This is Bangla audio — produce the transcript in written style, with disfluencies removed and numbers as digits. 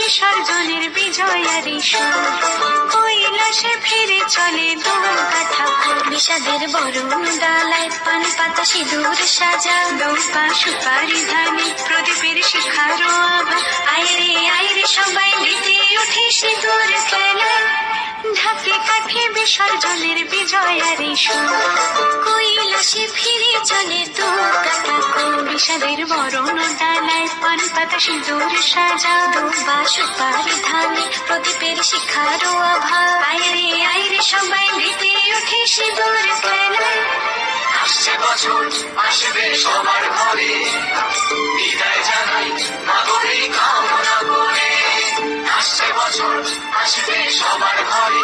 বিসর্জনের বিজয়ারি সুর, কৈলাসে ফিরে চলে দুর্গা ঠাকুর। বিষাদের বরণ ডালায় পান পাতা সিঁদুর সাজা, দৌপা সুপারি ধানে প্রদীপের শিখারো আভা। আইরে সবাই মেতে উঠে সিঁদুর খেলায়, ঢাকে কাঠে বিসর্জনের বিজয়ারি সুর, কৈলাসে ফিরে চলে দুর্গা ঠাকুর। বিষাদের বরণ ডালায় পান পাতা সিঁদুর সাজা, দৌপা সুপারি ধানে প্রদীপের শিখারো আভা। আইরে সবাই মেতে উঠে সিঁদুর খেলায়। আসছে বছর আসবে সবার ঘরে, বিদায় জানাই মাগো এই কামনা করে। আসছে বছর আসবে সবার ঘরে,